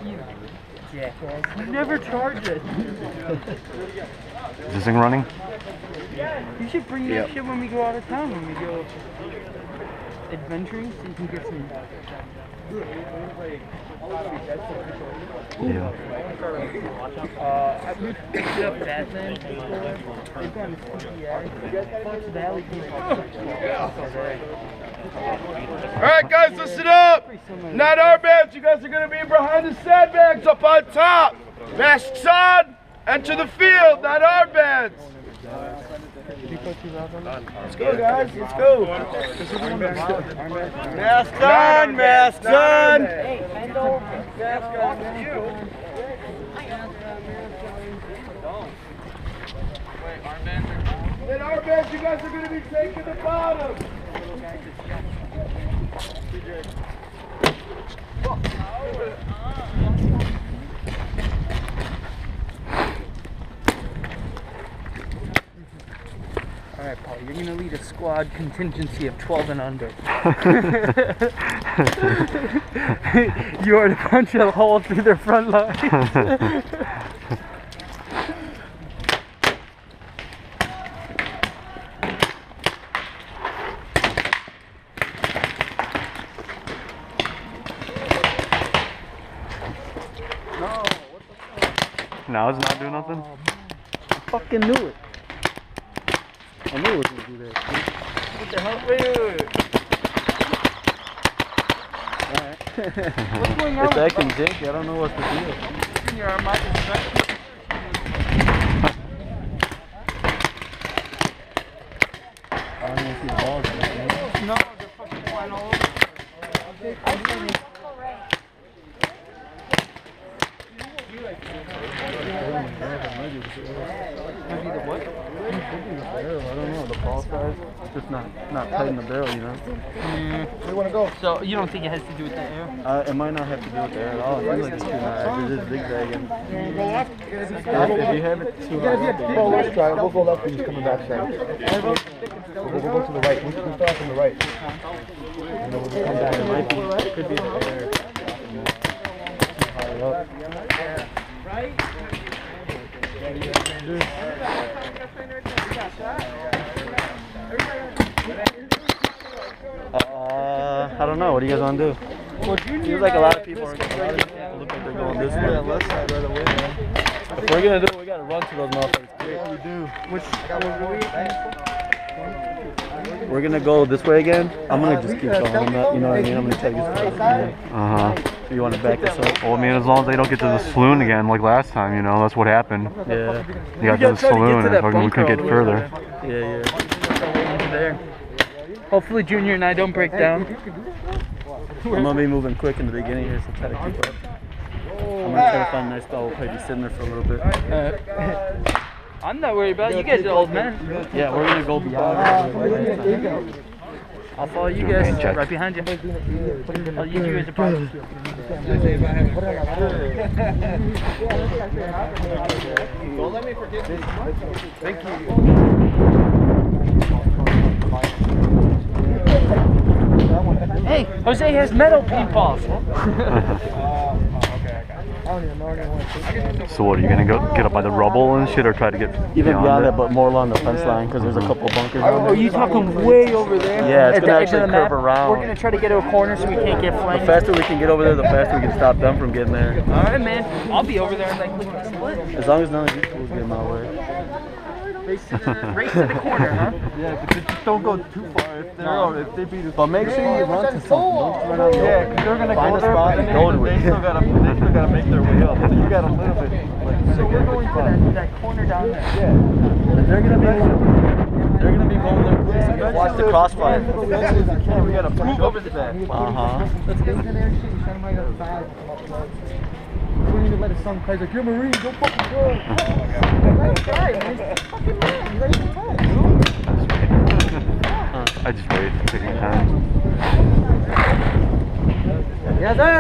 You jackass. You never charge it. Is this thing running? You should bring that shit when we go out of town, when we go adventuring, so you can get some. Yeah. We picked up that thing before. They've gone to CPI. Fox Valley Alright guys, listen up! Not our bands, you guys are going to be behind the sandbags up on top! Masks on, enter the field, not our bands! Let's go guys, let's go! Masks on, masks on! Hey, Paintball. Mask on you! Then our bands, you guys are going to be taking the bottom! Alright, Paul, you're going to lead a squad contingency of 12 and under. You are to punch a hole through their front lines. Now it's not doing nothing? I fucking knew it. I knew it was going to do that. What the hell? Wait. Alright. What's going on? It's acting janky. I don't know what's the deal. Junior, our mic is back. I don't even see the balls. No, they're fucking flying all over. Maybe the what? I don't know. The ball size. It's just not tight in the barrel, you know. We want to go. So you don't think it has to do with the air? It might not have to do with the air at all. It feels like it's too high. It is zigzagging. Go left. If you have it too high, Let's try it. We'll go left and he's coming back side. We'll go to the right. We can start from the right. And then we'll come back. it might be. It could be the air. Too high up. I don't know. What do you guys want to do? Well, Feels like a lot of people look like they're going this way. Left side right away, man. If we're gonna do it, we gotta run to those motherfuckers. Yeah, we do. We're gonna go this way again. I'm gonna just keep going. You know what I mean? I'm gonna try to get started. So you want to back this up? Well, I mean, as long as they don't get to the saloon again like last time, you know, that's what happened. Yeah. You got to the saloon and fucking we couldn't get further. Yeah. there. Hopefully Junior and I don't break down. I'm gonna be moving quick in the beginning here, so try to keep up. I'm gonna try to find a nice spot. We'll probably be sitting there for a little bit. I'm not worried about it. You guys are old men. Yeah, we're gonna go beyond. I'll follow you guys right behind you. I'll use you as a problem. Don't let me forget this. Thank you. Hey, Jose has metal paintballs. So what, are you going to go get up by the rubble and shit or try to get Even beyond that, but more along the fence line because there's a couple bunkers. Are you talking way over there? Yeah, it's at gonna the edge of actually the curve map? around. We're gonna try to get to a corner so we can't get The flanked. faster we can get over there, the faster we can stop them from getting there. All right, man. I'll be over there and like look at the split. As long as none of you fools get in my way. Race to the corner, huh? Yeah, but just don't go too far if they beat us. But make sure you run to something. Don't run out Yeah, because they're gonna Find go a there, spot but and go to they it. still gotta make their way up. So you got a little bit. So we're going to that corner down there. Yeah. And they're gonna be going there quick, so just watch the crossfire. We gotta push over the back. Let's get into there. Shit, shut him right outside. We don't even let his son cry. He's like, you're a Marine. Don't fucking go. Nice guy, man. Fucking man. He's ready to fight. I just waited to take my time. Yes, sir.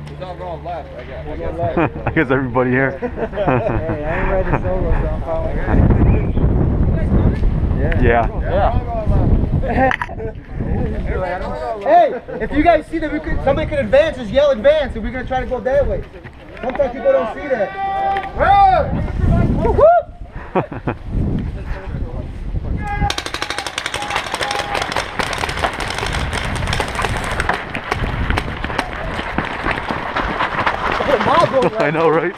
He's not going left. We'll go left. I guess everybody here. Hey, I ain't ready to solo, so I'm following. Yeah. Yeah. Hey, if you guys see that somebody could advance, just yell advance, and we're gonna try to go that way. Sometimes people don't see that. Woo! Woo! I know, right?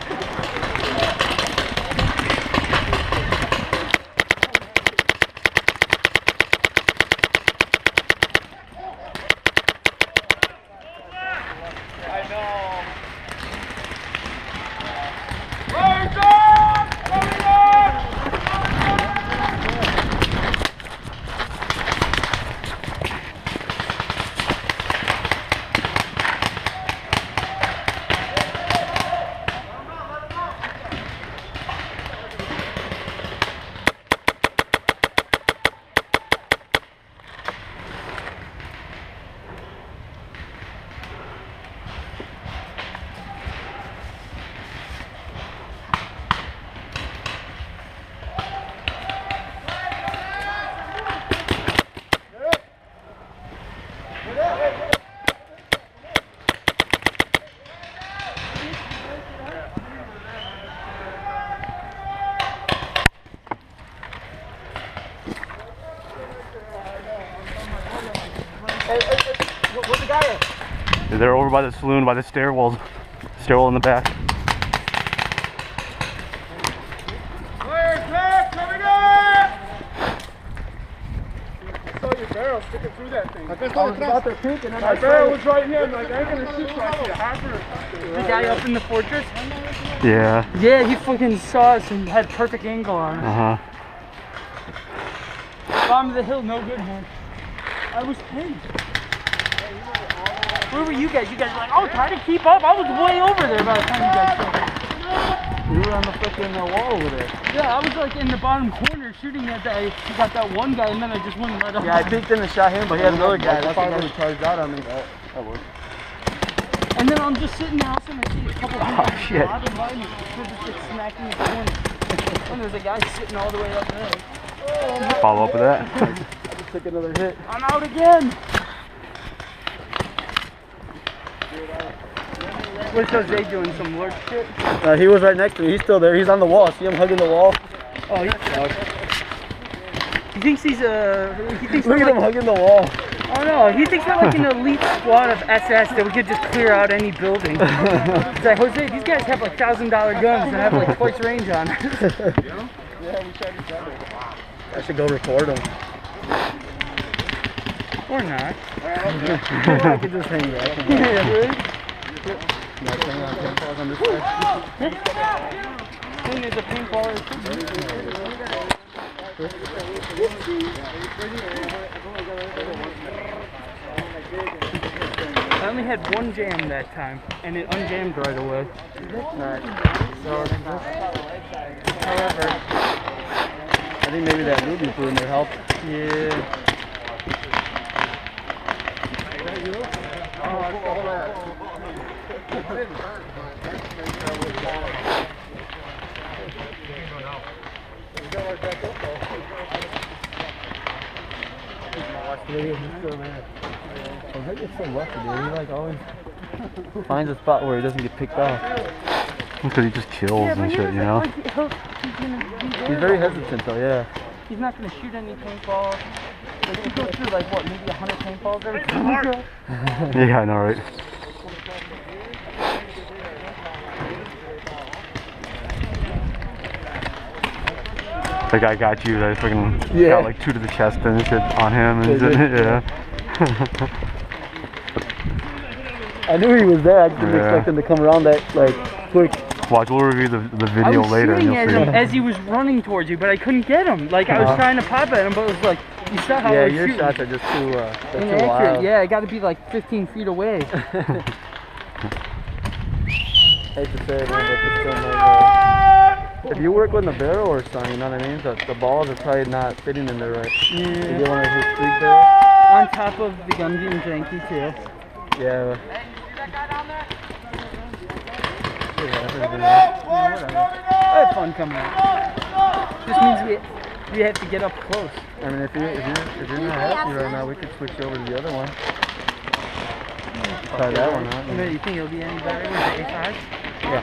Where's the guy at? They're over by the saloon, by the stairwell in the back. Players back, coming up! I saw your barrel sticking through that thing. I was about to peek and then My barrel was right here. I'm like, I ain't gonna shoot so I see a hopper or something. The guy up in the fortress? Yeah. Yeah, he fucking saw us and had perfect angle on us. Bottom of the hill, no good, man. I was pinned. Where were you guys? You guys were like, oh, try to keep up. I was way over there by the time you guys started. You were on the freaking wall over there. Yeah, I was like in the bottom corner shooting at that. I got that one guy and then I just wouldn't let him. Yeah, I peeked in and shot him, but he had another guy. That's the guy who charged out on me. That worked. And then I'm just sitting there and I see a couple of people shit. driving by me. They're just like smacking the corner. And there's a guy sitting all the way up there. Follow up with that. I just took another hit. I'm out again. What's Jose doing? Some lurch shit? He was right next to me. He's still there. He's on the wall. See him hugging the wall? Oh, he thinks he's he thinks Look we're at him like, hugging the wall. oh no, he thinks we're like an elite squad of SS that we could just clear out any building. It's like, Jose, these guys have like $1,000 guns and have like twice range on it. Yeah, we tried each other. I should go record him. Or not. I could just hang out. Not playing on paintballs on this side. Thing is a paintballer. I only had one jam that time, and it unjammed right away. So, however, I think maybe that ruby boom would help. yeah. I get so lucky, dude. He like always finds a spot where he doesn't get picked off. Because he just kills and shit, you know? He's very hesitant though, yeah. He's not going to shoot any paintballs. Like, he goes through like, what, maybe 100 paintballs every time we go? Yeah, I know, right? The guy got you, I freaking got like 2 to the chest and shit on him and shit, yeah. I knew he was there. I didn't expect him to come around that like quick. Watch, we'll review the I video was later and shooting you'll at see. him as he was running towards you, but I couldn't get him. Like, I was trying to pop at him, but it was like, you saw how I was your shooting. shots are just too, they're too Inaccurate. wild. Yeah, I got to be like 15 feet away. Hate to say it, man, but it's still not, if you work with a barrel or something, you know what I mean? The balls are probably not fitting in there right. Yeah. You get one of those street barrels. On top of the gun being janky too. Yeah. I had fun coming out. Just means You have to get up close. I mean, if you're not happy right now, we could switch over to the other one. Try that one out. You think it'll be any better with the A5? Yeah.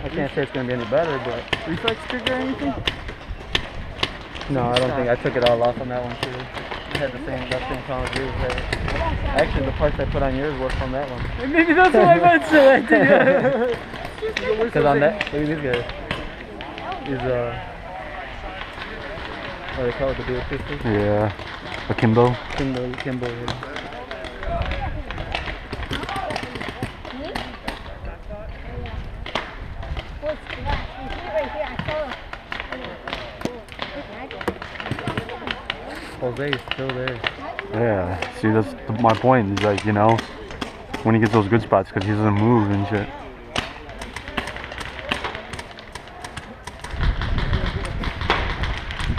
I can't say it's gonna be any better, but Reflex trigger or anything? no, I don't think I took it all off on that one too. It had that same problem as yours had. Actually, the parts I put on yours were from that one. Maybe that's what I meant to. Because on that, look at these guys. These what do they call it, the dual pistols? Yeah. Akimbo. Kimbo, yeah. Jose's still there. Yeah. See, that's my point. Is like, you know, when he gets those good spots, because he doesn't move and shit.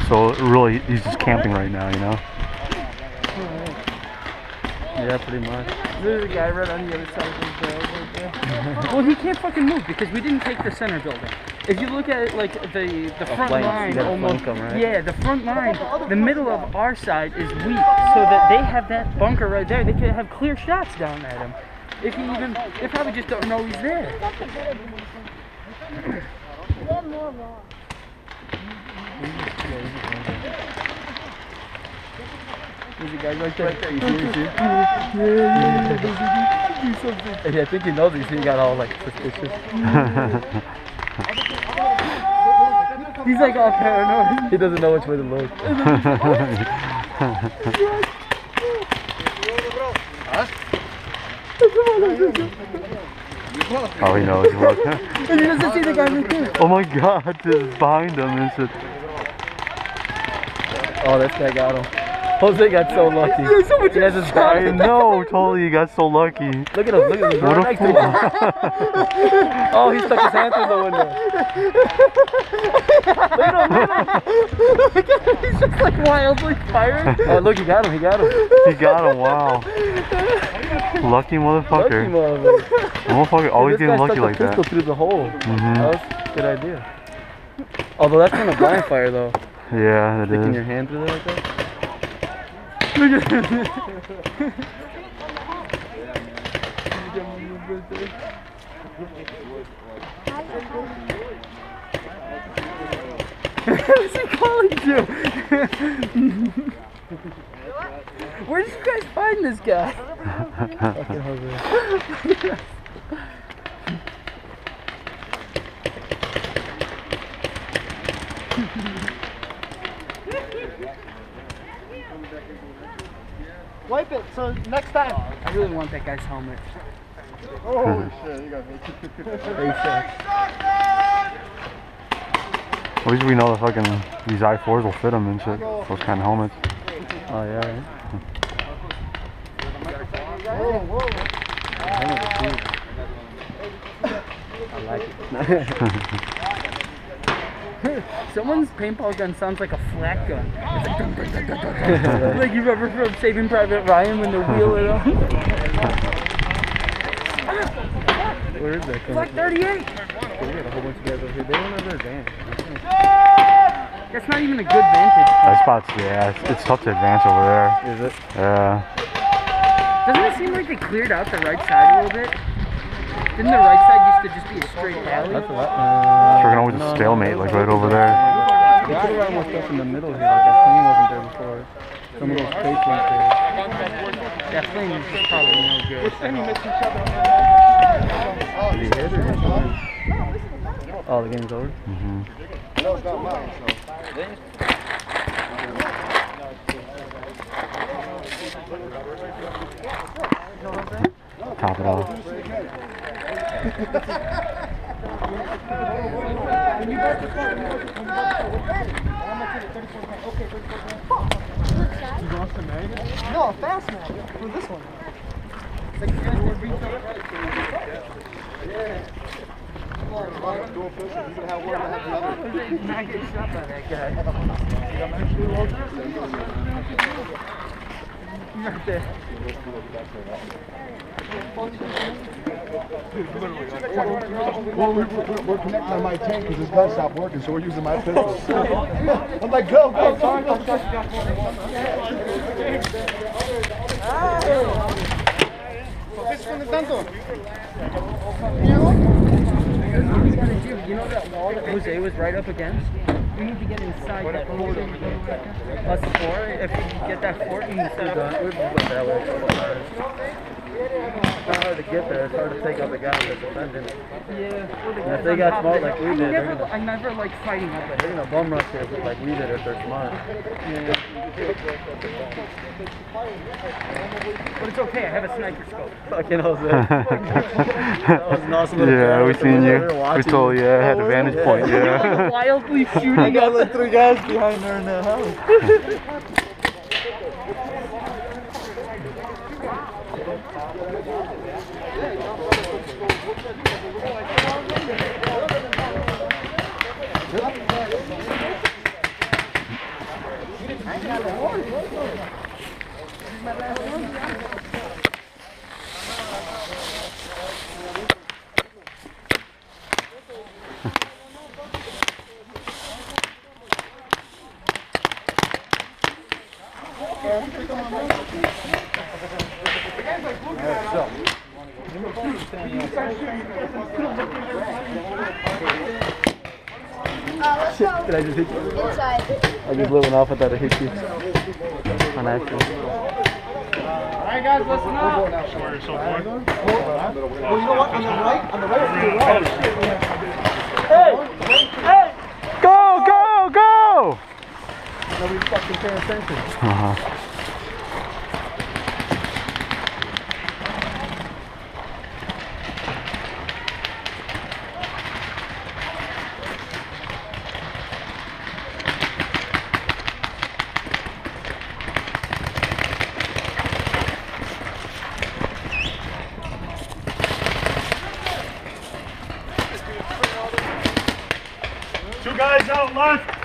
So really, he's just camping right now, you know. Yeah, pretty much. There's a guy right on the other side of the rail right there. Well, he can't fucking move because we didn't take the center building. If you look at it, like the front flank, line, you gotta almost, flank 'em, right? yeah, the front line, the middle of our side is weak, so that they have that bunker right there. They could have clear shots down at him. If he even, they probably just don't know he's there. There's a guy right there. You see? Yeah, I think he knows he got all like suspicious. He's like all paranoid. He doesn't know which way to look. Oh, he knows. Look. He doesn't see the guy right there. Oh my God, this behind him and shit. Oh, this guy got him. Jose got so lucky. He has his I know, totally. You got so lucky. Look at him. Look at him. What a fool. Oh, he stuck his hand through the window. Look at him. He's just like wildly firing. Oh, look, he got him. He got him. He got him. Wow. Lucky motherfucker. Lucky motherfucker. Motherfucker always This guy getting lucky stuck like the pistol that. through the hole. Mhm. That was a good idea. Although that's kind of blind fire though. Yeah, it Sticking your is. hand through there like that. Look at him. What's he calling you? Where did you guys find this guy? Fucking Jose. Wipe it, so next time. I really want that guy's helmet. Oh shit, you got me. At least we know that fucking these I4s will fit him and shit. Those kind of helmets. Oh yeah. Right? Whoa, whoa. I like it. Someone's paintball gun sounds like a flat gun. It's like, dun, dun, dun, dun, dun, dun. Like you remember from Saving Private Ryan when they wheel it on? Where is that? Flat 38! We got a whole bunch of guys over here. They don't ever advance. That's not even a good vantage. That spot's, yeah, it's tough to advance over there. Is it? Yeah. Doesn't it seem like they cleared out the right side a little bit? Didn't the right side used to just be a straight alley? That's a lot. We're gonna always a stalemate, like right over there. They put a lot more stuff in the middle here. Like that plane wasn't there before. Some of those crates weren't there. That plane is probably no good. Did he hit or just win? Oh, the game's over? Mm-hmm. Top it off. No, a fast mag for this one. Dual pistol, you can have one and have the other. Not get shot by that guy. Right there. Well, we're connecting on my tank because his gun stopped working, so we're using my pistol. I'm like, go, son. You know that wall that Jose was right up against? We need to get inside that fort. Us four, if you get that fort, you can set up. We've went that way a couple times. It's not hard to get there. It's hard to take out the guys that's defending. Yeah. And if they got smart like we did, I never like fighting up they're gonna bum rush here like we did if they're smart. But it's okay, I have a sniper scope. Fucking Jose. That was an awesome little Yeah, we seen you. We We totally had a vantage point. Yeah. Wildly shooting. I got like 3 guys behind her in the house. Let's go Did I just hit you? inside. I just living off. I thought I hit you. On accident. Alright guys, listen up. Well, you know what? On the right, Hey! Go, go, go! Nobody's fucking paying attention. Uh-huh. Two guys out left.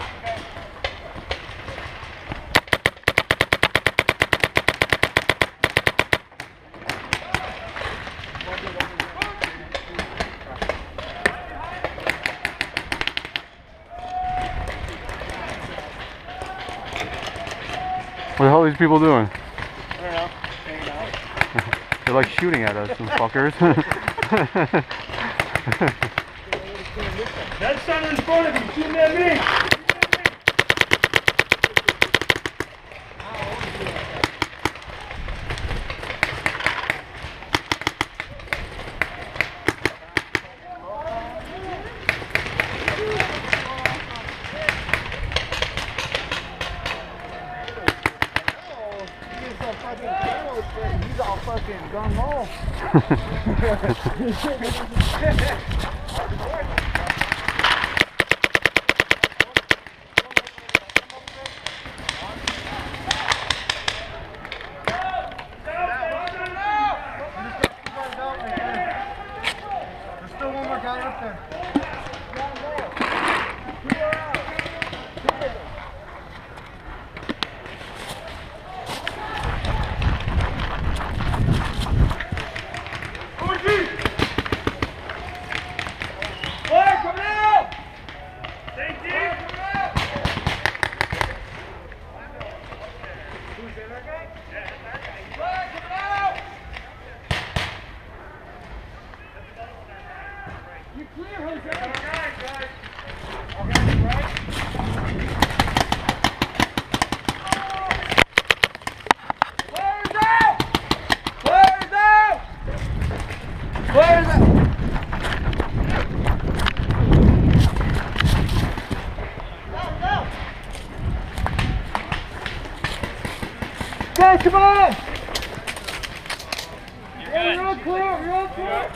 What the hell are these people doing? I don't know. Hanging out. They're like shooting at us, some fuckers. That center in front of you, shooting at me. he's all fucking gung-ho. There's still one more guy up there. Guys, come on! You're all clear, you're all clear!